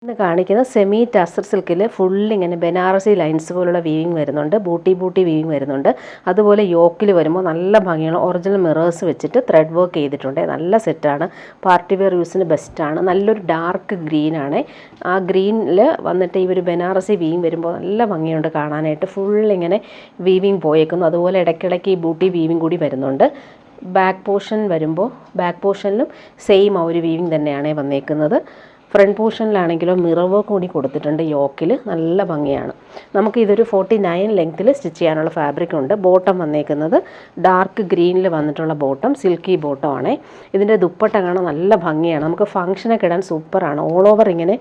ഇന്ന് കാണിക്കുന്ന സെമി ടസർ സിൽക്കിൽ ഫുൾ ഇങ്ങനെ ബനാറസി ലൈൻസ് പോലുള്ള വീവിങ് വരുന്നുണ്ട്, ബൂട്ടി വീവിങ് വരുന്നുണ്ട്. അതുപോലെ യോക്കിൽ വരുമ്പോൾ നല്ല ഭംഗിയുള്ള ഒറിജിനൽ മിറേഴ്സ് വെച്ചിട്ട് ത്രെഡ് വർക്ക് ചെയ്തിട്ടുണ്ട്. നല്ല സെറ്റാണ്, പാർട്ടി വെയർ യൂസിന് ബെസ്റ്റാണ്. നല്ലൊരു ഡാർക്ക് ഗ്രീനാണ്. ആ ഗ്രീനിൽ വന്നിട്ട് ഈ ഒരു ബനാറസി വീവിങ് വരുമ്പോൾ നല്ല ഭംഗിയുണ്ട് കാണാനായിട്ട്. ഫുൾ ഇങ്ങനെ വീവിങ് പോയേക്കുന്നു. അതുപോലെ ഇടയ്ക്കിടയ്ക്ക് ഈ ബൂട്ടി വീവിങ് കൂടി വരുന്നുണ്ട്. ബാക്ക് പോർഷൻ വരുമ്പോൾ ബാക്ക് പോർഷനിലും സെയിം ആ ഒരു വീവിങ് തന്നെയാണ് വന്നേക്കുന്നത്. ഫ്രണ്ട് പോർഷനിലാണെങ്കിലും മിറർ വർക്ക് കൂടി കൊടുത്തിട്ടുണ്ട്. യോക്കിൽ നല്ല ഭംഗിയാണ്. നമുക്ക് ഇതൊരു 49 ലെങ്ത്തിൽ സ്റ്റിച്ച് ചെയ്യാനുള്ള ഫാബ്രിക് ഉണ്ട്. ബോട്ടം വന്നേക്കുന്നത് ഡാർക്ക് ഗ്രീനിൽ വന്നിട്ടുള്ള ബോട്ടം, സിൽക്കി ബോട്ടം ആണ്. ഇതിൻ്റെ ദുപ്പട്ട കാണാൻ നല്ല ഭംഗിയാണ്. നമുക്ക് ഫംഗ്ഷനൊക്കെ ഇടാൻ സൂപ്പറാണ്. ഓൾ ഓവർ ഇങ്ങനെ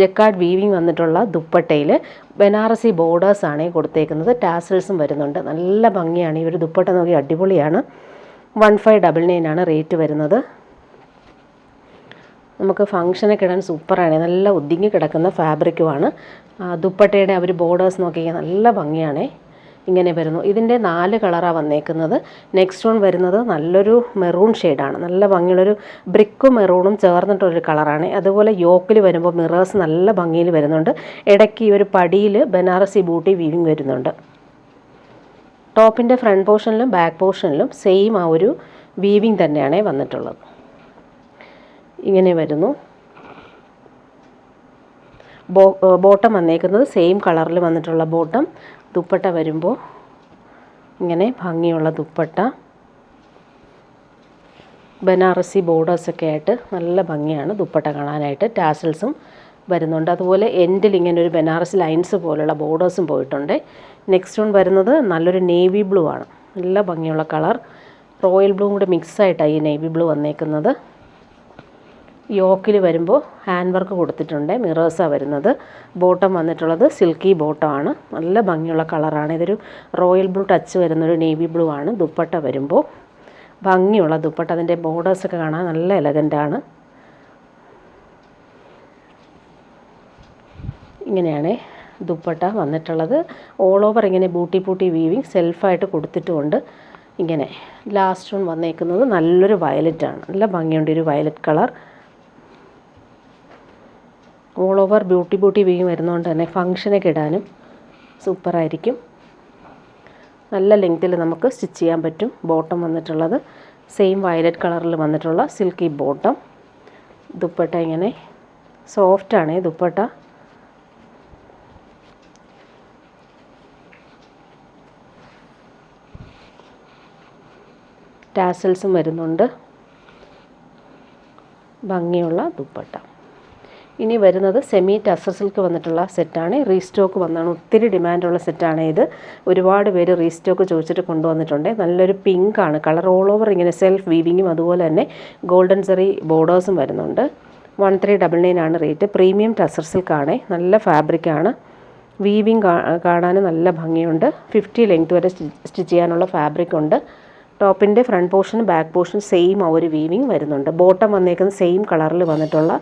ജക്കാർഡ് വീവിങ് വന്നിട്ടുള്ള ദുപ്പട്ടയിൽ ബനാറസി ബോർഡേഴ്സാണ് കൊടുത്തേക്കുന്നത്. ടാസൽസും വരുന്നുണ്ട്. നല്ല ഭംഗിയാണ്. ഈ ഒരു ദുപ്പട്ട നോക്കി അടിപൊളിയാണ്. 1599 ആണ് റേറ്റ് വരുന്നത്. നമുക്ക് ഫംഗ്ഷനൊക്കെ ഇടാൻ സൂപ്പറാണ്. നല്ല ഒതുങ്ങി കിടക്കുന്ന ഫാബ്രിക്കുമാണ്. ദുപ്പട്ടയുടെ അവർ ബോർഡേഴ്സ് നോക്കിയാൽ നല്ല ഭംഗിയാണ്. ഇങ്ങനെ വരുന്നു. ഇതിൻ്റെ 4 കളറാണ് വന്നേക്കുന്നത്. നെക്സ്റ്റ് വൺ വരുന്നത് നല്ലൊരു മെറൂൺ ഷെയ്ഡാണ്. നല്ല ഭംഗിയുള്ളൊരു ബ്രിക്കും മെറൂണും ചേർന്നിട്ടൊരു കളറാണ്. അതുപോലെ യോക്കിൽ വരുമ്പോൾ മിറേഴ്സ് നല്ല ഭംഗിയിൽ വരുന്നുണ്ട്. ഇടയ്ക്ക് ഈ ഒരു പടിയിൽ ബനാറസി ബൂട്ടി വീവിങ് വരുന്നുണ്ട്. ടോപ്പിൻ്റെ ഫ്രണ്ട് പോർഷനിലും ബാക്ക് പോർഷനിലും സെയിം ആ ഒരു വീവിങ് തന്നെയാണ് വന്നിട്ടുള്ളത്. ഇങ്ങനെ വരുന്നു. ബോട്ടം വന്നേക്കുന്നത് സെയിം കളറിൽ വന്നിട്ടുള്ള ബോട്ടം. ദുപ്പട്ട വരുമ്പോൾ ഇങ്ങനെ ഭംഗിയുള്ള ദുപ്പട്ട, ബനാറസി ബോർഡേഴ്സൊക്കെ ആയിട്ട് നല്ല ഭംഗിയാണ് ദുപ്പട്ട കാണാനായിട്ട്. ടാസൽസും വരുന്നുണ്ട്. അതുപോലെ എൻഡിൽ ഇങ്ങനെ ഒരു ബനാറസി ലൈൻസ് പോലുള്ള ബോർഡേഴ്സും പോയിട്ടുണ്ട്. നെക്സ്റ്റ് വൺ വരുന്നത് നല്ലൊരു നേവി ബ്ലൂ ആണ്. നല്ല ഭംഗിയുള്ള കളർ. റോയൽ ബ്ലൂവും കൂടെ മിക്സായിട്ടാണ് ഈ നേവി ബ്ലൂ വന്നേക്കുന്നത്. യോക്കിൽ വരുമ്പോൾ ഹാൻഡ് വർക്ക് കൊടുത്തിട്ടുണ്ട്. മിറേഴ്സാണ് വരുന്നത്. ബോട്ടം വന്നിട്ടുള്ളത് സിൽക്കി ബോട്ടമാണ്. നല്ല ഭംഗിയുള്ള കളറാണ്. ഇതൊരു റോയൽ ബ്ലൂ ടച്ച് വരുന്നൊരു നേവി ബ്ലൂ ആണ്. ദുപ്പട്ട വരുമ്പോൾ ഭംഗിയുള്ള ദുപ്പട്ട. അതിൻ്റെ ബോർഡേഴ്സൊക്കെ കാണാൻ നല്ല എലഗൻ്റാണ്. ഇങ്ങനെയാണ് ദുപ്പട്ട വന്നിട്ടുള്ളത്. ഓൾ ഓവർ ഇങ്ങനെ ബൂട്ടി വീവിങ് സെൽഫായിട്ട് കൊടുത്തിട്ടുമുണ്ട്. ഇങ്ങനെ ലാസ്റ്റ് വൺ വന്നേക്കുന്നത് നല്ലൊരു വയലറ്റാണ്. നല്ല ഭംഗിയുണ്ട് ഒരു violet colour. All over booty weaving വരുന്നതുകൊണ്ട് തന്നെ ഫംഗ്ഷനൊക്കെ ഇടാനും സൂപ്പറായിരിക്കും. നല്ല ലെങ്ത്തിൽ നമുക്ക് സ്റ്റിച്ച് ചെയ്യാൻ പറ്റും. ബോട്ടം വന്നിട്ടുള്ളത് സെയിം വയലറ്റ് കളറിൽ വന്നിട്ടുള്ള സിൽക്കി ബോട്ടം. ദുപ്പട്ട ഇങ്ങനെ സോഫ്റ്റാണ് ദുപ്പട്ട. ടാസൽസും വരുന്നുണ്ട്. ഭംഗിയുള്ള ദുപ്പട്ട. ഇനി വരുന്നത് സെമി ടസർ സിൽക്ക് വന്നിട്ടുള്ള സെറ്റാണ്. റീസ്റ്റോക്ക് വന്നാണ്. ഒത്തിരി ഡിമാൻഡുള്ള സെറ്റാണ് ഇത്. ഒരുപാട് പേര് റീസ്റ്റോക്ക് ചോദിച്ചിട്ട് കൊണ്ടുവന്നിട്ടുണ്ട്. നല്ലൊരു പിങ്കാണ് കളർ. ഓൾ ഓവർ ഇങ്ങനെ സെൽഫ് വീവിങ്ങും അതുപോലെ തന്നെ ഗോൾഡൻ സെറി ബോർഡേഴ്സും വരുന്നുണ്ട്. 1399 ആണ് റേറ്റ്. പ്രീമിയം ടസർ സിൽക്കാണ്. നല്ല ഫാബ്രിക്കാണ്. വീവിങ് കാണാൻ നല്ല ഭംഗിയുണ്ട്. 50 ലെങ്ത് വരെ സ്റ്റിച്ച് ചെയ്യാനുള്ള ഫാബ്രിക് ഉണ്ട്. ടോപ്പിൻ്റെ front portion back portion same ആ ഒരു വീവിങ് വരുന്നുണ്ട്. ബോട്ടം വന്നേക്കുന്നത് സെയിം കളറിൽ വന്നിട്ടുള്ള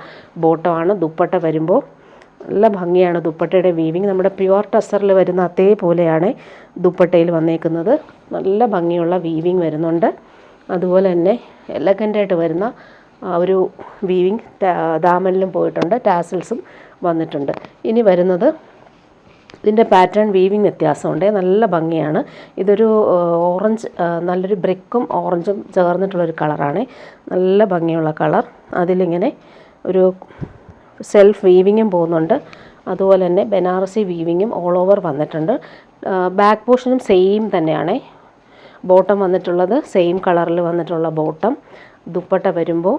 ബോട്ടമാണ്. ദുപ്പട്ട വരുമ്പോൾ നല്ല ഭംഗിയാണ് ദുപ്പട്ടയുടെ വീവിങ്. നമ്മുടെ പ്യുവർ ടസറിൽ വരുന്ന അതേപോലെയാണ് ദുപ്പട്ടയിൽ വന്നേക്കുന്നത്. നല്ല ഭംഗിയുള്ള വീവിങ് വരുന്നുണ്ട്. അതുപോലെ തന്നെ എലഗൻ്റായിട്ട് വരുന്ന ആ ഒരു വീവിങ് ദാമനിലും പോയിട്ടുണ്ട്. ടാസൽസും വന്നിട്ടുണ്ട്. ഇനി വരുന്നത് ഇതിൻ്റെ പാറ്റേൺ വീവിങ് വ്യത്യാസമുണ്ട്. നല്ല ഭംഗിയാണ്. ഇതൊരു ഓറഞ്ച്, നല്ലൊരു ബ്രിക്കും ഓറഞ്ചും ചേർന്നിട്ടുള്ളൊരു കളറാണ്. നല്ല ഭംഗിയുള്ള കളർ. അതിലിങ്ങനെ ഒരു സെൽഫ് വീവിങ്ങും പോകുന്നുണ്ട്. അതുപോലെ തന്നെ ബനാറസി വീവിങ്ങും ഓൾ ഓവർ വന്നിട്ടുണ്ട്. ബാക്ക് പോർഷനും സെയിം തന്നെയാണ്. ബോട്ടം വന്നിട്ടുള്ളത് സെയിം കളറിൽ വന്നിട്ടുള്ള ബോട്ടം. ദുപ്പട്ട വരുമ്പോൾ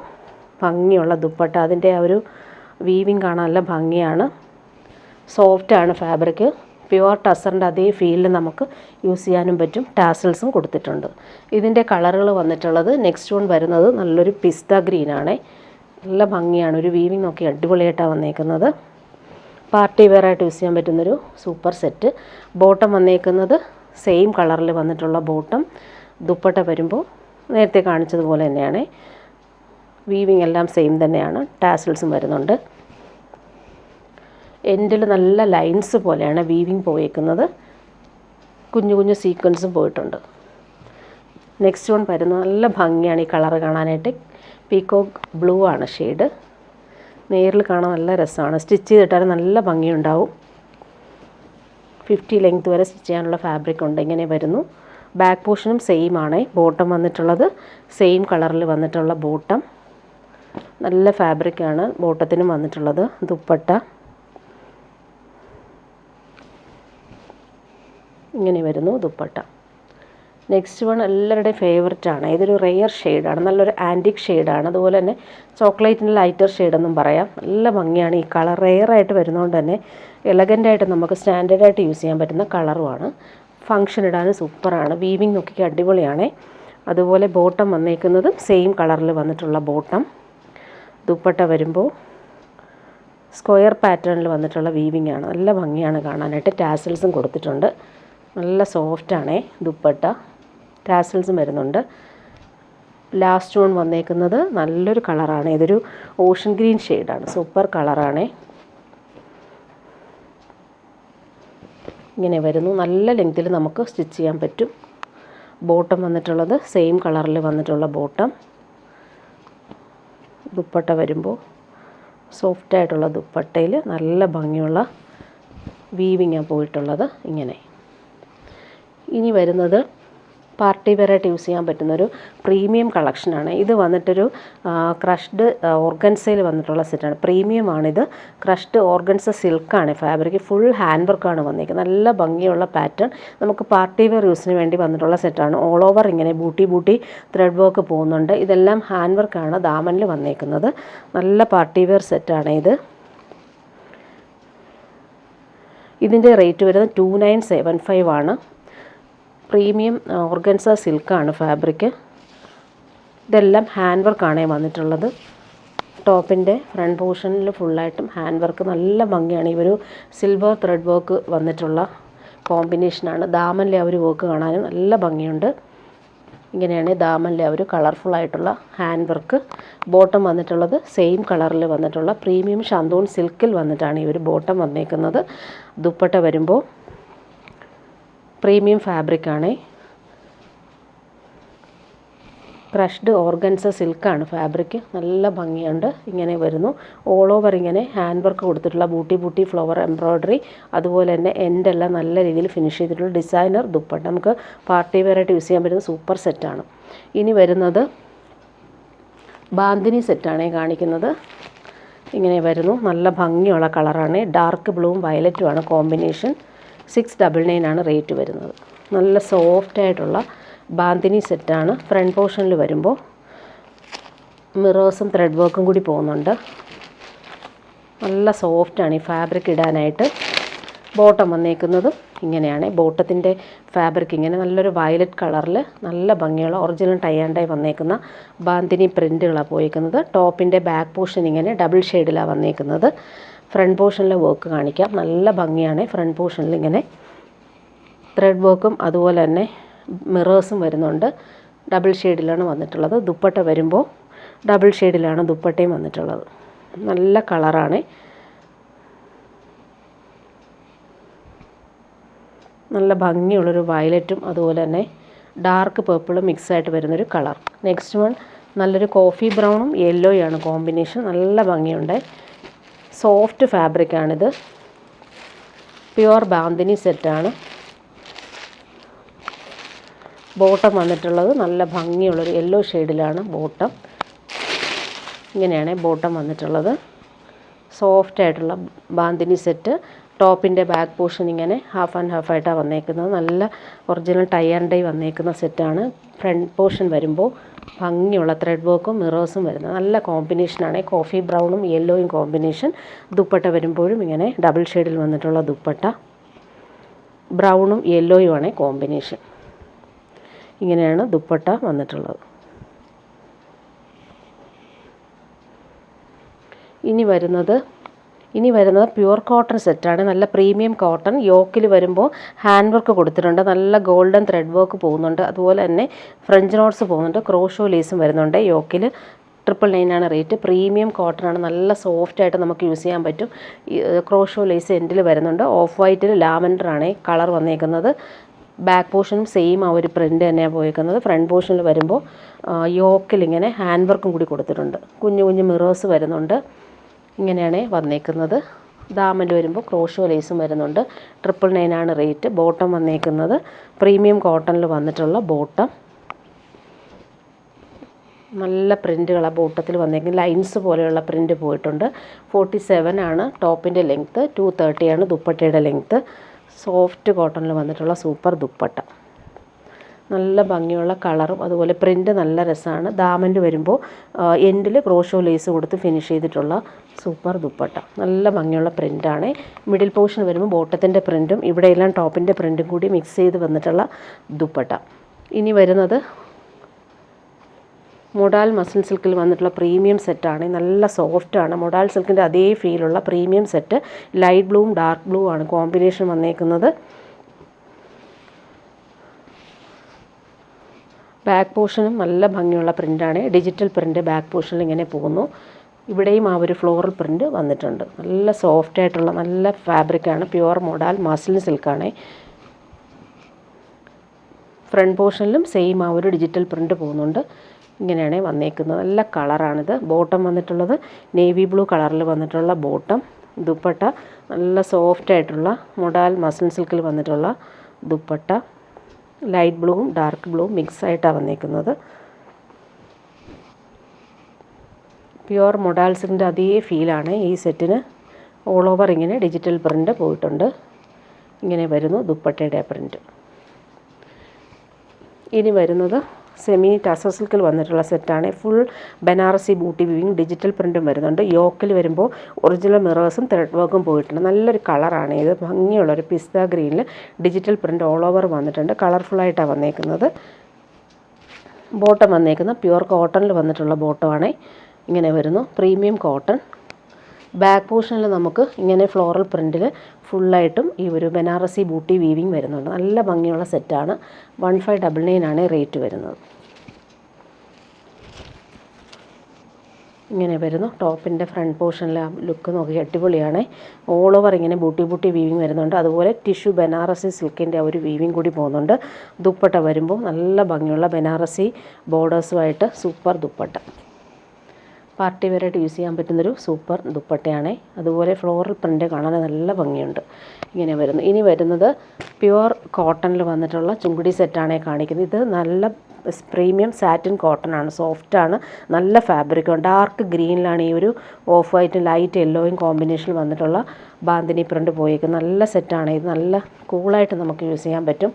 ഭംഗിയുള്ള ദുപ്പട്ട. അതിൻ്റെ ആ ഒരു വീവിങ് കാണാൻ നല്ല ഭംഗിയാണ്. സോഫ്റ്റാണ് ഫാബ്രിക്. പ്യുവർ ടസറിൻ്റെ അതേ ഫീലിൽ നമുക്ക് യൂസ് ചെയ്യാനും പറ്റും. ടാസൽസും കൊടുത്തിട്ടുണ്ട്. ഇതിൻ്റെ കളറുകൾ വന്നിട്ടുള്ളത് നെക്സ്റ്റ് വൺ വരുന്നത് നല്ലൊരു പിസ്ത ഗ്രീനാണ്. നല്ല ഭംഗിയാണ്. ഒരു വീവിങ് നോക്കി അടിപൊളിയായിട്ടാണ് വന്നേക്കുന്നത്. പാർട്ടി വെയർ ആയിട്ട് യൂസ് ചെയ്യാൻ പറ്റുന്നൊരു സൂപ്പർ സെറ്റ്. ബോട്ടം വന്നേക്കുന്നത് സെയിം കളറിൽ വന്നിട്ടുള്ള ബോട്ടം. ദുപ്പട്ട വരുമ്പോൾ നേരത്തെ കാണിച്ചതുപോലെ തന്നെയാണ്. വീവിങ് എല്ലാം സെയിം തന്നെയാണ്. ടാസൽസും വരുന്നുണ്ട്. എൻഡിൽ നല്ല ലൈൻസ് പോലെയാണ് വീവിങ് പോയേക്കുന്നത്. കുഞ്ഞു കുഞ്ഞു സീക്വൻസും പോയിട്ടുണ്ട്. നെക്സ്റ്റ് വൺ വരുന്നത് നല്ല ഭംഗിയാണ് ഈ കളർ കാണാനായിട്ട്. പീക്കോക്ക് ബ്ലൂ ആണ് ഷെയ്ഡ്. നേരിൽ കാണാൻ നല്ല രസമാണ്. സ്റ്റിച്ച് ചെയ്തിട്ടാലും നല്ല ഭംഗിയുണ്ടാവും. 50 ലെങ്ത് വരെ സ്റ്റിച്ച് ചെയ്യാനുള്ള ഫാബ്രിക് ഉണ്ട്. ഇങ്ങനെ വരുന്നു. ബാക്ക് പോർഷനും സെയിം ആണ്. ബോട്ടം വന്നിട്ടുള്ളത് സെയിം കളറിൽ വന്നിട്ടുള്ള ബോട്ടം. നല്ല ഫാബ്രിക്കാണ് ബോട്ടത്തിനും വന്നിട്ടുള്ളത്. ദുപ്പട്ട ഇങ്ങനെ വരുന്നു ദുപ്പട്ട. നെക്സ്റ്റ് വൺ എല്ലാവരുടെയും ഫേവററ്റ് ആണ്. ഇതൊരു റെയർ ഷെയ്ഡാണ്, നല്ലൊരു ആൻറ്റിക് ഷെയ്ഡാണ്. അതുപോലെ തന്നെ ചോക്ലേറ്റിൻ്റെ ലൈറ്റർ ഷെയ്ഡെന്നും പറയാം. നല്ല ഭംഗിയാണ്. ഈ കളർ റെയറായിട്ട് വരുന്നതുകൊണ്ട് തന്നെ എലഗൻ്റായിട്ട് നമുക്ക് സ്റ്റാൻഡേർഡായിട്ട് യൂസ് ചെയ്യാൻ പറ്റുന്ന കളറുമാണ്. ഫങ്ഷൻ ഇടാനും സൂപ്പറാണ്. വീവിങ് നോക്കി അടിപൊളിയാണ്. അതുപോലെ ബോട്ടം വന്നേക്കുന്നതും സെയിം കളറിൽ വന്നിട്ടുള്ള ബോട്ടം. ദുപ്പട്ട വരുമ്പോൾ സ്ക്വയർ പാറ്റേണിൽ വന്നിട്ടുള്ള വീവിങ് ആണ്. നല്ല ഭംഗിയാണ് കാണാനായിട്ട്. ടാസൽസും കൊടുത്തിട്ടുണ്ട്. നല്ല സോഫ്റ്റാണേ ദുപ്പട്ട. ടാസൽസും വരുന്നുണ്ട്. ലാസ്റ്റ് വൺ വന്നേക്കുന്നത് നല്ലൊരു കളറാണ്. ഇതൊരു ഓഷൻ ഗ്രീൻ ഷെയ്ഡാണ്. സൂപ്പർ കളറാണ്. ഇങ്ങനെ വരുന്നു. നല്ല ലെങ്ത്തിൽ നമുക്ക് സ്റ്റിച്ച് ചെയ്യാൻ പറ്റും. ബോട്ടം വന്നിട്ടുള്ളത് സെയിം കളറിൽ വന്നിട്ടുള്ള ബോട്ടം. ദുപ്പട്ട വരുമ്പോൾ സോഫ്റ്റായിട്ടുള്ള ദുപ്പട്ടയിൽ നല്ല ഭംഗിയുള്ള വീവിങ്ങാണ് പോയിട്ടുള്ളത്. ഇങ്ങനെ ഇനി വരുന്നത് പാർട്ടി വെയറായിട്ട് യൂസ് ചെയ്യാൻ പറ്റുന്നൊരു പ്രീമിയം കളക്ഷനാണ്. ഇത് വന്നിട്ടൊരു ക്രഷ്ഡ് ഓർഗൻസയിൽ വന്നിട്ടുള്ള സെറ്റാണ്. പ്രീമിയമാണിത്. ക്രഷ്ഡ് ഓർഗൻസ സിൽക്കാണ് ഫാബ്രിക്. ഫുൾ ഹാൻഡ് വർക്കാണ് വന്നിരിക്കുന്നത്. നല്ല ഭംഗിയുള്ള പാറ്റേൺ. നമുക്ക് പാർട്ടി വെയർ യൂസിന് വേണ്ടി വന്നിട്ടുള്ള സെറ്റാണ്. ഓൾ ഓവർ ഇങ്ങനെ ബൂട്ടി ത്രെഡ് വർക്ക് പോകുന്നുണ്ട്. ഇതെല്ലാം ഹാൻഡ് വർക്കാണ് ദാമനിൽ വന്നേക്കുന്നത്. നല്ല പാർട്ടി വെയർ സെറ്റാണ് ഇത്. ഇതിൻ്റെ റേറ്റ് വരുന്നത് 2975 ആണ്. പ്രീമിയം ഓർഗൻസ സിൽക്കാണ് ഫാബ്രിക്. ഇതെല്ലാം ഹാൻഡ് വർക്കാണ് വന്നിട്ടുള്ളത്. ടോപ്പിൻ്റെ ഫ്രണ്ട് പോർഷനിൽ ഫുള്ളായിട്ടും ഹാൻഡ് വർക്ക്. നല്ല ഭംഗിയാണ്. ഈ ഒരു സിൽവർ ത്രെഡ് വർക്ക് വന്നിട്ടുള്ള കോമ്പിനേഷനാണ്. ദാമനിലെ ആ ഒരു വർക്ക് കാണാനും നല്ല ഭംഗിയുണ്ട്. ഇങ്ങനെയാണ് ദാമനിലെ ആ ഒരു കളർഫുള്ളായിട്ടുള്ള ഹാൻഡ് വർക്ക്. ബോട്ടം വന്നിട്ടുള്ളത് സെയിം കളറിൽ വന്നിട്ടുള്ള പ്രീമിയം ഷാന്തൂൺ സിൽക്കിൽ വന്നിട്ടാണ് ഈ ഒരു ബോട്ടം വന്നേക്കുന്നത്. ദുപ്പട്ട വരുമ്പോൾ പ്രീമിയം ഫാബ്രിക്കാണ്. ക്രഷ്ഡ് ഓർഗൻസ സിൽക്കാണ് ഫാബ്രിക്. നല്ല ഭംഗിയുണ്ട്. ഇങ്ങനെ വരുന്നു. ഓൾ ഓവർ ഇങ്ങനെ ഹാൻഡ് വർക്ക് കൊടുത്തിട്ടുള്ള ബൂട്ടി ഫ്ലവർ എംബ്രോയ്ഡറി. അതുപോലെ തന്നെ എൻഡെല്ലാം നല്ല രീതിയിൽ ഫിനിഷ് ചെയ്തിട്ടുള്ള ഡിസൈനർ ദുപ്പട്ട. നമുക്ക് പാർട്ടി വെയറായിട്ട് യൂസ് ചെയ്യാൻ പറ്റുന്ന സൂപ്പർ സെറ്റാണ്. ഇനി വരുന്നത് ബാന്തിനി സെറ്റാണ് കാണിക്കുന്നത്. ഇങ്ങനെ വരുന്നു. നല്ല ഭംഗിയുള്ള കളറാണ്. ഡാർക്ക് ബ്ലൂവും വയലറ്റുമാണ് കോമ്പിനേഷൻ. 699 ആണ് റേറ്റ് വരുന്നത്. നല്ല സോഫ്റ്റായിട്ടുള്ള ബാന്തിനി സെറ്റാണ്. ഫ്രണ്ട് പോർഷനിൽ വരുമ്പോൾ മിറേഴ്സും ത്രെഡ് വർക്കും കൂടി പോകുന്നുണ്ട്. നല്ല സോഫ്റ്റാണ് ഈ ഫാബ്രിക് ഇടാനായിട്ട്. ബോട്ടം വന്നേക്കുന്നതും ഇങ്ങനെയാണ്. ബോട്ടത്തിൻ്റെ ഫാബ്രിക് ഇങ്ങനെ നല്ലൊരു വയലറ്റ് കളറിൽ നല്ല ഭംഗിയുള്ള ഒറിജിനൽ ടൈ ആൻഡ് ഡൈ വന്നേക്കുന്ന ബാന്തിനി പ്രിൻറ്റുകളാണ് പോയിരിക്കുന്നത്. ടോപ്പിൻ്റെ ബാക്ക് പോർഷൻ ഇങ്ങനെ ഡബിൾ ഷെയ്ഡിലാണ് വന്നേക്കുന്നത്. ഫ്രണ്ട് പോർഷനിലെ വർക്ക് കാണിക്കാം. നല്ല ഭംഗിയാണ്. ഫ്രണ്ട് പോർഷനിൽ ഇങ്ങനെ ത്രെഡ് വർക്കും അതുപോലെ തന്നെ മിറേഴ്സും വരുന്നുണ്ട്. ഡബിൾ ഷെയ്ഡിലാണ് വന്നിട്ടുള്ളത്. ദുപ്പട്ട വരുമ്പോൾ ഡബിൾ ഷെയ്ഡിലാണ് ദുപ്പട്ടയും വന്നിട്ടുള്ളത്. നല്ല കളറാണ്. നല്ല ഭംഗിയുള്ളൊരു വയലറ്റും അതുപോലെ തന്നെ ഡാർക്ക് പേർപ്പിളും മിക്സായിട്ട് വരുന്നൊരു കളർ. നെക്സ്റ്റ് വൺ നല്ലൊരു കോഫി ബ്രൗണും യെല്ലോയാണ് കോമ്പിനേഷൻ. നല്ല ഭംഗിയുണ്ട്. സോഫ്റ്റ് ഫാബ്രിക്കാണിത്. പ്യുവർ ബാന്തിനി സെറ്റാണ്. ബോട്ടം വന്നിട്ടുള്ളത് നല്ല ഭംഗിയുള്ളൊരു യെല്ലോ ഷെയ്ഡിലാണ് ബോട്ടം. ഇങ്ങനെയാണ് ബോട്ടം വന്നിട്ടുള്ളത്. സോഫ്റ്റായിട്ടുള്ള ബാന്തിനി സെറ്റ്. ടോപ്പിൻ്റെ ബാക്ക് പോർഷൻ ഇങ്ങനെ ഹാഫ് ആൻഡ് ഹാഫ് ആയിട്ടാണ് വന്നേക്കുന്നത്. നല്ല ഒറിജിനൽ ടൈ ആൻഡ് ഡൈ വന്നേക്കുന്ന സെറ്റാണ്. ഫ്രണ്ട് പോർഷൻ വരുമ്പോൾ ഭംഗിയുള്ള ത്രെഡ് വർക്കും മിറേഴ്സും വരുന്നത് നല്ല കോമ്പിനേഷനാണ്. കോഫി ബ്രൗണും യെല്ലോയും കോമ്പിനേഷൻ. ദുപ്പട്ട വരുമ്പോഴും ഇങ്ങനെ ഡബിൾ ഷെയ്ഡിൽ വന്നിട്ടുള്ള ദുപ്പട്ട. ബ്രൗണും യെല്ലോയുമാണ് കോമ്പിനേഷൻ. ഇങ്ങനെയാണ് ദുപ്പട്ട വന്നിട്ടുള്ളത്. ഇനി വരുന്നത് പ്യുവർ കോട്ടൺ സെറ്റാണ്. നല്ല പ്രീമിയം കോട്ടൺ. യോക്കിൽ വരുമ്പോൾ ഹാൻഡ് വർക്ക് കൊടുത്തിട്ടുണ്ട്. നല്ല ഗോൾഡൻ ത്രെഡ് വർക്ക് പോകുന്നുണ്ട്. അതുപോലെ തന്നെ ഫ്രഞ്ച് നോട്ട്സ് പോകുന്നുണ്ട്. ക്രോഷോ ലേസും വരുന്നുണ്ട്. യോക്കിൽ 999 ആണ് റേറ്റ്. പ്രീമിയം കോട്ടൺ ആണ്. നല്ല സോഫ്റ്റായിട്ട് നമുക്ക് യൂസ് ചെയ്യാൻ പറ്റും. ക്രോഷോ ലേസ് എൻഡിൽ വരുന്നുണ്ട്. ഓഫ് വൈറ്റിൽ ലാവൻഡർ ആണ് കളർ വന്നേക്കുന്നത്. ബാക്ക് പോർഷനും സെയിം ആ ഒരു പ്രിൻ്റ് തന്നെയാണ് പോയേക്കുന്നത്. ഫ്രണ്ട് പോർഷനിൽ വരുമ്പോൾ യോക്കിൽ ഇങ്ങനെ ഹാൻഡ് വർക്കും കൂടി കൊടുത്തിട്ടുണ്ട്. കുഞ്ഞു മിറേഴ്സ് വരുന്നുണ്ട്. ഇങ്ങനെയാണ് വന്നേക്കുന്നത്. ദാമൻ്റെ വരുമ്പോൾ ക്രോഷോ ലേസും വരുന്നുണ്ട്. 999 റേറ്റ്. ബോട്ടം വന്നേക്കുന്നത് പ്രീമിയം കോട്ടണിൽ വന്നിട്ടുള്ള ബോട്ടം. നല്ല പ്രിൻറ്റുകളാണ് ബോട്ടത്തിൽ വന്നേക്കുന്നത്. ലൈൻസ് പോലെയുള്ള പ്രിൻറ്റ് പോയിട്ടുണ്ട്. 47 ആണ് ടോപ്പിൻ്റെ ലെങ്ത്ത്. 230 ആണ് ദുപ്പട്ടയുടെ ലെങ്ത്ത്. സോഫ്റ്റ് കോട്ടണിൽ വന്നിട്ടുള്ള സൂപ്പർ ദുപ്പട്ട. നല്ല ഭംഗിയുള്ള കളറും അതുപോലെ പ്രിൻറ്റ് നല്ല രസമാണ്. ദാമൻ്റെ വരുമ്പോൾ എൻഡിൽ ക്രോഷോ ലേസ് കൊടുത്ത് ഫിനിഷ് ചെയ്തിട്ടുള്ള സൂപ്പർ ദുപ്പട്ട. നല്ല ഭംഗിയുള്ള പ്രിൻ്റാണ്. മിഡിൽ പോർഷൻ വരുമ്പോൾ ബോട്ടത്തിൻ്റെ പ്രിൻറ്റും ഇവിടെയെല്ലാം ടോപ്പിൻ്റെ പ്രിൻറ്റും കൂടി മിക്സ് ചെയ്ത് വന്നിട്ടുള്ള ദുപ്പട്ട. ഇനി വരുന്നത് മൊഡാൽ മസിൽ സിൽക്കിൽ വന്നിട്ടുള്ള പ്രീമിയം സെറ്റാണ്. നല്ല സോഫ്റ്റാണ്. മൊഡാൽ സിൽക്കിൻ്റെ അതേ ഫീലുള്ള പ്രീമിയം സെറ്റ്. ലൈറ്റ് ബ്ലൂവും ഡാർക്ക് ബ്ലൂ ആണ് കോമ്പിനേഷൻ വന്നേക്കുന്നത്. ബാക്ക് പോർഷനും നല്ല ഭംഗിയുള്ള പ്രിൻ്റാണ്. ഡിജിറ്റൽ പ്രിൻ്റ് ബാക്ക് പോർഷനിൽ ഇങ്ങനെ പോകുന്നു. ഇവിടെയും ആ ഒരു ഫ്ലോറൽ പ്രിൻ്റ് വന്നിട്ടുണ്ട്. നല്ല സോഫ്റ്റായിട്ടുള്ള നല്ല ഫാബ്രിക്കാണ്. പ്യുവർ മൊഡാൽ മസിൽ സിൽക്കാണ്. ഫ്രണ്ട് പോർഷനിലും സെയിം ആ ഒരു ഡിജിറ്റൽ പ്രിൻ്റ് പോകുന്നുണ്ട്. ഇങ്ങനെയാണ് വന്നേക്കുന്നത്. നല്ല കളറാണിത്. ബോട്ടം വന്നിട്ടുള്ളത് നേവി ബ്ലൂ കളറിൽ വന്നിട്ടുള്ള ബോട്ടം. ദുപ്പട്ട നല്ല സോഫ്റ്റായിട്ടുള്ള മൊഡാൽ മസിൽ സിൽക്കിൽ വന്നിട്ടുള്ള ദുപ്പട്ട. ലൈറ്റ് ബ്ലൂവും ഡാർക്ക് ബ്ലൂവും മിക്സ് ആയിട്ടാണ് വന്നേക്കുന്നത്. പ്യുവർ മൊഡാൽ സിൽക്കിൻ്റെ അതേ ഫീലാണ് ഈ സെറ്റിന്. ഓൾ ഓവർ ഇങ്ങനെ ഡിജിറ്റൽ പ്രിൻ്റ് പോയിട്ടുണ്ട്. ഇങ്ങനെ വരുന്നു ദുപ്പട്ടയുടെ പ്രിൻ്റ്. ഇനി വരുന്നത് സെമി ടസർ സിൽക്കിൽ വന്നിട്ടുള്ള സെറ്റാണ്. Full Banarasi booti weaving digital പ്രിൻറ്റും വരുന്നുണ്ട്. യോക്കിൽ വരുമ്പോൾ ഒറിജിനൽ മിറേഴ്സും ത്രെഡ് വർക്കും പോയിട്ടുണ്ട്. നല്ലൊരു കളറാണ് ഇത്. ഭംഗിയുള്ളൊരു പിസ്ത ഗ്രീനിൽ ഡിജിറ്റൽ പ്രിൻറ്റ് ഓൾ ഓവർ വന്നിട്ടുണ്ട്. കളർഫുള്ളായിട്ടാണ് വന്നേക്കുന്നത്. ബോട്ടം വന്നേക്കുന്ന പ്യുവർ കോട്ടണിൽ വന്നിട്ടുള്ള ബോട്ടമാണ്. ഇങ്ങനെ വരുന്നു. Premium cotton. ബാക്ക് പോർഷനിൽ നമുക്ക് ഇങ്ങനെ ഫ്ലോറൽ പ്രിൻറ്റിൽ ഫുള്ളായിട്ടും ഈ ഒരു ബനാറസി ബൂട്ടി വീവിങ് വരുന്നുണ്ട്. നല്ല ഭംഗിയുള്ള സെറ്റാണ്. 1599 ആണ് റേറ്റ് വരുന്നത്. ഇങ്ങനെ വരുന്നു. ടോപ്പിൻ്റെ ഫ്രണ്ട് പോർഷനിലെ ലുക്ക് നോക്കി അടിപൊളിയാണ്. ഓൾ ഓവർ ഇങ്ങനെ ബൂട്ടി ബൂട്ടി വീവിങ് വരുന്നുണ്ട്. അതുപോലെ ടിഷ്യൂ ബനാറസി സിൽക്കിൻ്റെ ഒരു വീവിങ് കൂടി പോകുന്നുണ്ട്. ദുപ്പട്ട വരുമ്പോൾ നല്ല ഭംഗിയുള്ള ബനാറസി ബോർഡേഴ്സുമായിട്ട് സൂപ്പർ ദുപ്പട്ട. പാർട്ടി വെയറായിട്ട് യൂസ് ചെയ്യാൻ പറ്റുന്നൊരു സൂപ്പർ ദുപ്പട്ടയാണ്. അതുപോലെ ഫ്ലോറൽ പ്രിൻ്റ് കാണാൻ നല്ല ഭംഗിയുണ്ട്. ഇങ്ങനെ വരുന്നു. ഇനി വരുന്നത് പ്യുവർ കോട്ടണിൽ വന്നിട്ടുള്ള ചുങ്കുടി സെറ്റാണ് കാണിക്കുന്നത്. ഇത് നല്ല പ്രീമിയം സാറ്റിൻ കോട്ടൺ ആണ്. സോഫ്റ്റാണ്. നല്ല ഫാബ്രിക്കാണ്. ഡാർക്ക് ഗ്രീനിലാണ് ഈ ഒരു ഓഫ് വൈറ്റും ലൈറ്റ് യെല്ലോയും കോമ്പിനേഷനിൽ വന്നിട്ടുള്ള ബാന്തിനി പ്രിൻ്റ് പോയേക്കുന്നത്. നല്ല സെറ്റാണ് ഇത്. നല്ല കൂളായിട്ട് നമുക്ക് യൂസ് ചെയ്യാൻ പറ്റും.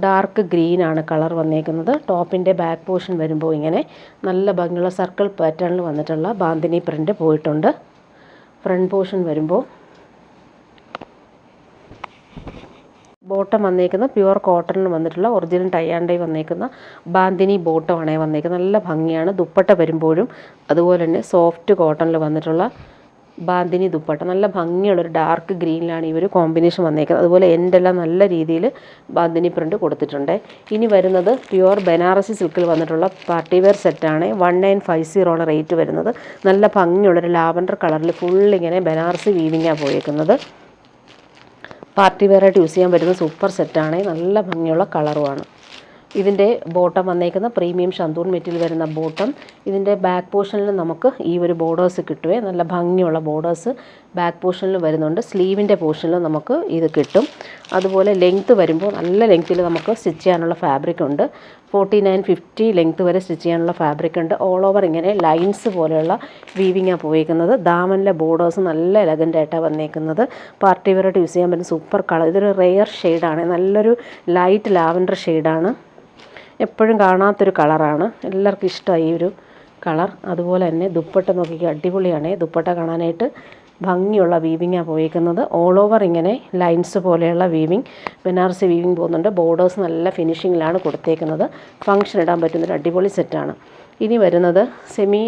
ഡാർക്ക് ഗ്രീനാണ് കളർ വന്നേക്കുന്നത്. ടോപ്പിൻ്റെ ബാക്ക് പോർഷൻ വരുമ്പോൾ ഇങ്ങനെ നല്ല ഭംഗിയുള്ള സർക്കിൾ പാറ്റേണിൽ വന്നിട്ടുള്ള ബാന്തിനി പ്രിൻ്റ് പോയിട്ടുണ്ട്. ഫ്രണ്ട് പോർഷൻ വരുമ്പോൾ ബോട്ടം വന്നേക്കുന്ന പ്യുവർ കോട്ടണിൽ വന്നിട്ടുള്ള ഒറിജിനൽ ടൈ ആൻഡ് ഡൈ വന്നേക്കുന്ന ബാന്തിനി ബോട്ടമാണ് വന്നേക്കുന്നത്. നല്ല ഭംഗിയാണ്. ദുപ്പട്ട വരുമ്പോഴും അതുപോലെ തന്നെ സോഫ്റ്റ് കോട്ടണിൽ വന്നിട്ടുള്ള ബാന്തിനി ദുപ്പട്ട. നല്ല ഭംഗിയുള്ളൊരു ഡാർക്ക് ഗ്രീനിലാണ് ഈ ഒരു കോമ്പിനേഷൻ വന്നേക്കുന്നത്. അതുപോലെ എൻഡെല്ലാം നല്ല രീതിയിൽ ബാന്തിനി പ്രിൻ്റ് കൊടുത്തിട്ടുണ്ട്. ഇനി വരുന്നത് പ്യുവർ ബനാറസി സിൽക്കിൽ വന്നിട്ടുള്ള പാർട്ടി വെയർ സെറ്റാണ്. 1950 ആണ് റേറ്റ് വരുന്നത്. നല്ല ഭംഗിയുള്ളൊരു ലാവൻഡർ കളറിൽ ഫുള്ളിങ്ങനെ ബനാറസി വീവിങ്ങാണ് പോയേക്കുന്നത്. പാർട്ടി വെയറായിട്ട് യൂസ് ചെയ്യാൻ പറ്റുന്ന സൂപ്പർ സെറ്റാണ്. നല്ല ഭംഗിയുള്ള കളറുമാണ്. ഇതിൻ്റെ ബോട്ടം വന്നേക്കുന്ന പ്രീമിയം ഷന്തൂൺ മെറ്റീരിയൽ വരുന്ന ബോട്ടം. ഇതിൻ്റെ ബാക്ക് പോർഷനിൽ നമുക്ക് ഈ ഒരു ബോർഡേഴ്സ് കിട്ടുവേ. നല്ല ഭംഗിയുള്ള ബോർഡേഴ്സ് ബാക്ക് പോർഷനിൽ വരുന്നുണ്ട്. സ്ലീവിൻ്റെ പോർഷനിൽ നമുക്ക് ഇത് കിട്ടും. അതുപോലെ ലെങ്ത്ത് വരുമ്പോൾ നല്ല ലെങ്ത്തിൽ നമുക്ക് സ്റ്റിച്ച് ചെയ്യാനുള്ള ഫാബ്രിക് ഉണ്ട്. 49-50 ലെങ്ത്ത് വരെ സ്റ്റിച്ച് ചെയ്യാനുള്ള ഫാബ്രിക് ഉണ്ട്. ഓൾ ഓവർ ഇങ്ങനെ ലൈൻസ് പോലെയുള്ള വീവിങ്ങാണ് പോയേക്കുന്നത്. ദാമനിലെ ബോർഡേഴ്സ് നല്ല എലഗൻ്റായിട്ടാണ് വന്നേക്കുന്നത്. പാർട്ടി വെയറായിട്ട് യൂസ് ചെയ്യാൻ പറ്റുന്ന സൂപ്പർ കളർ. ഇതൊരു റെയർ ഷെയ്ഡാണ്. നല്ലൊരു ലൈറ്റ് ലാവൻഡർ ഷെയ്ഡാണ്. എപ്പോഴും കാണാത്തൊരു കളറാണ്. എല്ലാവർക്കും ഇഷ്ടമായി ഈ ഒരു കളർ. അതുപോലെ തന്നെ ദുപ്പട്ട നോക്കിക്കുക, അടിപൊളിയാണ്. ദുപ്പട്ട കാണാനായിട്ട് ഭംഗിയുള്ള വീവിങ്ങാണ് പോയേക്കുന്നത്. ഓൾ ഓവർ ഇങ്ങനെ ലൈൻസ് പോലെയുള്ള വീവിങ്, ബനാറസി വീവിങ് പോകുന്നുണ്ട്. ബോർഡേഴ്സ് നല്ല ഫിനിഷിങ്ങിലാണ് കൊടുത്തേക്കുന്നത്. ഫംഗ്ഷൻ ഇടാൻ പറ്റുന്നൊരു അടിപൊളി സെറ്റാണ്. ഇനി വരുന്നത് സെമി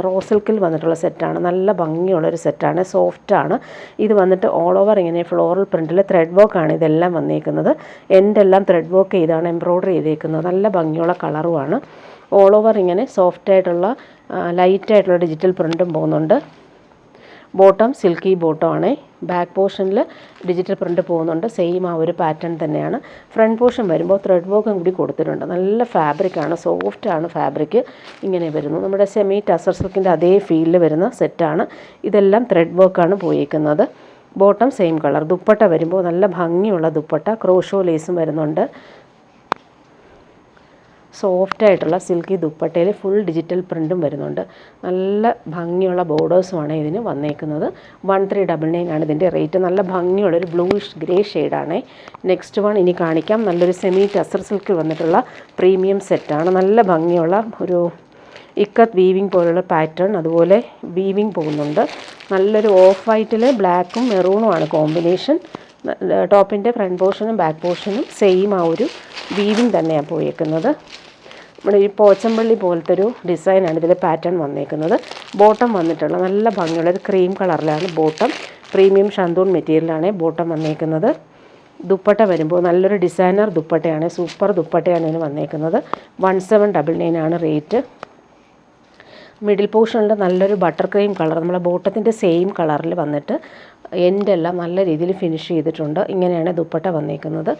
റോ സിൽക്കിൽ വന്നിട്ടുള്ള സെറ്റാണ്. നല്ല ഭംഗിയുള്ളൊരു സെറ്റാണ്. സോഫ്റ്റാണ്. ഇത് വന്നിട്ട് ഓൾ ഓവർ ഇങ്ങനെ ഫ്ലോറൽ പ്രിൻറ്റിൽ ത്രെഡ് വർക്കാണ് ഇതെല്ലാം വന്നേക്കുന്നത്. എൻഡെല്ലാം ത്രെഡ് വർക്ക് ചെയ്താണ് എംബ്രോയ്ഡറി ചെയ്തേക്കുന്നത്. നല്ല ഭംഗിയുള്ള കളറുമാണ്. ഓൾ ഓവർ ഇങ്ങനെ സോഫ്റ്റായിട്ടുള്ള ലൈറ്റായിട്ടുള്ള ഡിജിറ്റൽ പ്രിൻറ്റും പോകുന്നുണ്ട്. ബോട്ടം സിൽക്കി ബോട്ടം ആണ്. ബാക്ക് പോർഷനിൽ ഡിജിറ്റൽ പ്രിൻ്റ് പോകുന്നുണ്ട്. സെയിം ആ ഒരു പാറ്റേൺ തന്നെയാണ്. ഫ്രണ്ട് പോർഷൻ വരുമ്പോൾ ത്രെഡ് വർക്കും കൂടി കൊടുത്തിട്ടുണ്ട്. നല്ല ഫാബ്രിക്കാണ്, സോഫ്റ്റാണ് ഫാബ്രിക്. ഇങ്ങനെ വരുന്നു. നമ്മുടെ സെമി ടസർ സിൽക്കിൻ്റെ അതേ ഫീലിൽ വരുന്ന സെറ്റാണ്. ഇതെല്ലാം ത്രെഡ് വർക്കാണ് പോയിരിക്കുന്നത്. Bottom same colour. ദുപ്പട്ട വരുമ്പോൾ നല്ല ഭംഗിയുള്ള ദുപ്പട്ട, ക്രോഷോ ലേസും വരുന്നുണ്ട്. സോഫ്റ്റായിട്ടുള്ള സിൽക്കി ദുപ്പട്ടയിൽ ഫുൾ ഡിജിറ്റൽ പ്രിൻറ്റും വരുന്നുണ്ട്. നല്ല ഭംഗിയുള്ള ബോർഡേഴ്സുമാണ് ഇതിന് വന്നേക്കുന്നത്. 1399 ആണ് ഇതിൻ്റെ റേറ്റ്. നല്ല ഭംഗിയുള്ളൊരു ബ്ലൂയിഷ് ഗ്രേ ഷെയ്ഡാണ്. നെക്സ്റ്റ് വൺ ഇനി കാണിക്കാം. നല്ലൊരു സെമി ടസർ സിൽക്കിൽ വന്നിട്ടുള്ള പ്രീമിയം സെറ്റാണ്. നല്ല ഭംഗിയുള്ള ഒരു ഇക്കത്ത് വീവിങ് പോലുള്ള പാറ്റേൺ, അതുപോലെ വീവിങ് പോകുന്നുണ്ട്. നല്ലൊരു ഓഫ് വൈറ്റിൽ ബ്ലാക്കും മെറൂണുമാണ് കോമ്പിനേഷൻ. ടോപ്പിൻ്റെ ഫ്രണ്ട് പോർഷനും ബാക്ക് പോർഷനും സെയിം ആ ഒരു വീവിങ് തന്നെയാണ് പോയേക്കുന്നത്. നമ്മുടെ ഈ പോച്ചമ്പള്ളി പോലത്തെ ഒരു ഡിസൈനാണ് ഇതിൽ പാറ്റേൺ വന്നേക്കുന്നത്. ബോട്ടം വന്നിട്ടുള്ള നല്ല ഭംഗിയുള്ളൊരു ക്രീം കളറിലാണ് ബോട്ടം. പ്രീമിയം ഷന്തൂൺ മെറ്റീരിയലാണ് ബോട്ടം വന്നേക്കുന്നത്. ദുപ്പട്ട വരുമ്പോൾ നല്ലൊരു ഡിസൈനർ ദുപ്പട്ടയാണ്, സൂപ്പർ ദുപ്പട്ടയാണ് ഇതിന് വന്നേക്കുന്നത്. 1799 ആണ് റേറ്റ്. മിഡിൽ പോർഷനിൽ നല്ലൊരു ബട്ടർ ക്രീം കളർ, നമ്മളെ ബോട്ടത്തിൻ്റെ സെയിം കളറിൽ വന്നിട്ട് എൻഡെല്ലാം നല്ല രീതിയിൽ ഫിനിഷ് ചെയ്തിട്ടുണ്ട്. ഇങ്ങനെയാണ് ദുപ്പട്ട വന്നേക്കുന്നത്.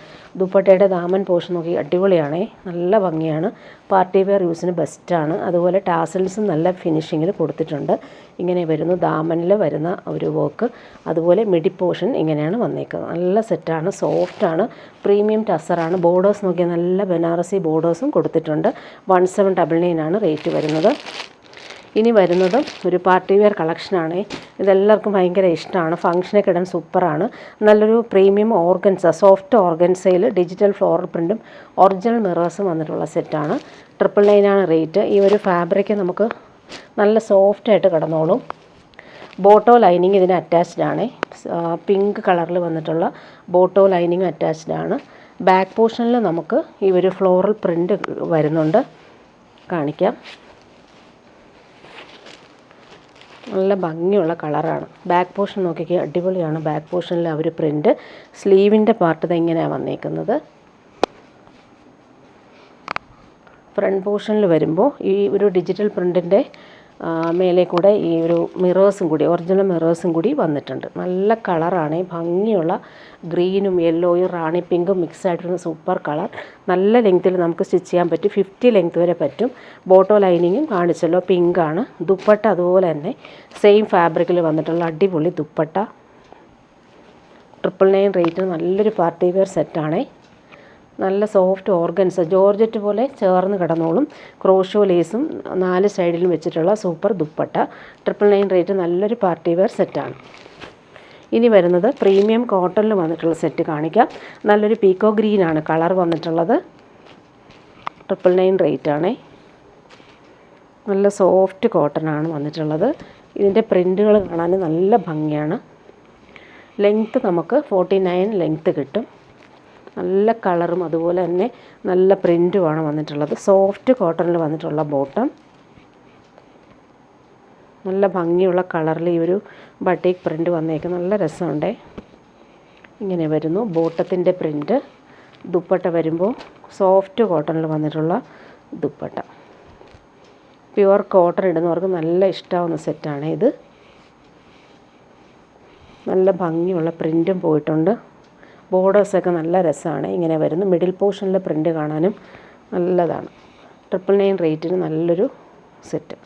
ദുപ്പട്ടയുടെ ദാമൻ പോർഷൻ നോക്കി അടിപൊളിയാണ്, നല്ല ഭംഗിയാണ്. പാർട്ടി വെയർ യൂസിന് ബെസ്റ്റാണ്. അതുപോലെ ടാസൽസും നല്ല ഫിനിഷിങ്ങിൽ കൊടുത്തിട്ടുണ്ട്. ഇങ്ങനെ വരുന്നു ദാമനിൽ വരുന്ന ഒരു വർക്ക്. അതുപോലെ മിഡിൽ പോർഷൻ ഇങ്ങനെയാണ് വന്നേക്കുന്നത്. നല്ല സെറ്റാണ്, സോഫ്റ്റാണ്, പ്രീമിയം ടസറാണ്. ബോർഡേഴ്സ് നോക്കിയാൽ നല്ല ബനാറസി ബോർഡേഴ്സും കൊടുത്തിട്ടുണ്ട്. 1799 ആണ് റേറ്റ് വരുന്നത്. ഇനി വരുന്നതും ഒരു പാർട്ടി വെയർ കളക്ഷനാണ്. ഇതെല്ലാവർക്കും ഭയങ്കര ഇഷ്ടമാണ്. ഫംഗ്ഷനൊക്കെ ഇടാൻ സൂപ്പറാണ്. നല്ലൊരു പ്രീമിയം ഓർഗൻസ, സോഫ്റ്റ് ഓർഗൻസയിൽ ഡിജിറ്റൽ ഫ്ലോറൽ പ്രിൻറ്റും ഒറിജിനൽ മിറേഴ്സും വന്നിട്ടുള്ള സെറ്റാണ്. 999 ആണ് റേറ്റ്. ഈ ഒരു ഫാബ്രിക് നമുക്ക് നല്ല സോഫ്റ്റായിട്ട് കിടന്നോളും. ബോട്ടോ ലൈനിങ് ഇതിന് അറ്റാച്ച്ഡ് ആണ്. പിങ്ക് കളറിൽ വന്നിട്ടുള്ള ബോട്ടോ ലൈനിങ് അറ്റാച്ച്ഡ് ആണ്. ബാക്ക് പോർഷനിൽ നമുക്ക് ഈ ഒരു ഫ്ലോറൽ പ്രിൻറ്റ് വരുന്നുണ്ട്. കാണിക്കാം. നല്ല ഭംഗിയുള്ള കളറാണ്. ബാക്ക് പോർഷൻ നോക്കിക്കുക, അടിപൊളിയാണ്. ബാക്ക് പോർഷനിൽ ആ ഒരു പ്രിൻറ്റ്. സ്ലീവിൻ്റെ പാർട്ട് ഇത് ഇങ്ങനെയാണ് വന്നേക്കുന്നത്. ഫ്രണ്ട് പോർഷനിൽ വരുമ്പോൾ ഈ ഒരു ഡിജിറ്റൽ പ്രിൻറ്റിൻ്റെ മേലെ കൂടെ ഈ ഒരു മിറേഴ്സും കൂടി, ഒറിജിനൽ മിറേഴ്സും കൂടി വന്നിട്ടുണ്ട്. നല്ല കളറാണ്, ഭംഗിയുള്ള ഗ്രീനും യെല്ലോയും റാണി പിങ്കും മിക്സ് ആയിട്ടൊരു സൂപ്പർ കളർ. നല്ല ലെങ്ത്തിൽ നമുക്ക് സ്റ്റിച്ച് ചെയ്യാൻ പറ്റും. 50 ലെങ്ത് വരെ പറ്റും. ബോട്ടോ ലൈനിങ്ങും കാണിച്ചല്ലോ, പിങ്കാണ്. ദുപ്പട്ട അതുപോലെ തന്നെ സെയിം ഫാബ്രിക്കിൽ വന്നിട്ടുള്ള അടിപൊളി ദുപ്പട്ട. 999 റേറ്റിന് നല്ലൊരു പാർട്ടി വെയർ സെറ്റാണ്. നല്ല സോഫ്റ്റ് ഓർഗൻസ, ജോർജറ്റ് പോലെ ചേർന്ന് കിടന്നോളും. ക്രോഷോ ലേസും 4 സൈഡിലും വെച്ചിട്ടുള്ള സൂപ്പർ ദുപ്പട്ട. 999 റേറ്റ് നല്ലൊരു പാർട്ടി വെയർ സെറ്റാണ്. ഇനി വരുന്നത് പ്രീമിയം കോട്ടണിൽ വന്നിട്ടുള്ള സെറ്റ് കാണിക്കാം. നല്ലൊരു പീക്കോ ഗ്രീനാണ് കളർ വന്നിട്ടുള്ളത്. 999 റേറ്റാണ്. നല്ല സോഫ്റ്റ് കോട്ടനാണ് വന്നിട്ടുള്ളത്. ഇതിൻ്റെ പ്രിൻറ്റുകൾ കാണാൻ നല്ല ഭംഗിയാണ്. ലെങ്ത്ത് നമുക്ക് 49 ലെങ്ത്ത് കിട്ടും. നല്ല കളറും അതുപോലെ തന്നെ നല്ല പ്രിൻറ്റുമാണ് വന്നിട്ടുള്ളത്. സോഫ്റ്റ് കോട്ടണിൽ വന്നിട്ടുള്ള ബോട്ടം. നല്ല ഭംഗിയുള്ള കളറിൽ ഈ ഒരു ബട്ടീക്ക് പ്രിൻറ്റ് വന്നേക്കും. നല്ല രസമുണ്ട്. ഇങ്ങനെ വരുന്നു ബോട്ടത്തിൻ്റെ പ്രിൻറ്റ്. ദുപ്പട്ട വരുമ്പോൾ സോഫ്റ്റ് കോട്ടണിൽ വന്നിട്ടുള്ള ദുപ്പട്ട. പ്യുവർ കോട്ടൺ ഇടുന്നവർക്ക് നല്ല ഇഷ്ടമാവുന്ന സെറ്റാണ് ഇത്. നല്ല ഭംഗിയുള്ള പ്രിൻറ്റും പോയിട്ടുണ്ട്. ബോർഡേഴ്സൊക്കെ നല്ല രസമാണ്. ഇങ്ങനെ വരുന്നു. മിഡിൽ പോർഷനിലെ പ്രിൻറ്റ് കാണാനും നല്ലതാണ്. 999 റേറ്റിന് നല്ലൊരു സെറ്റ്.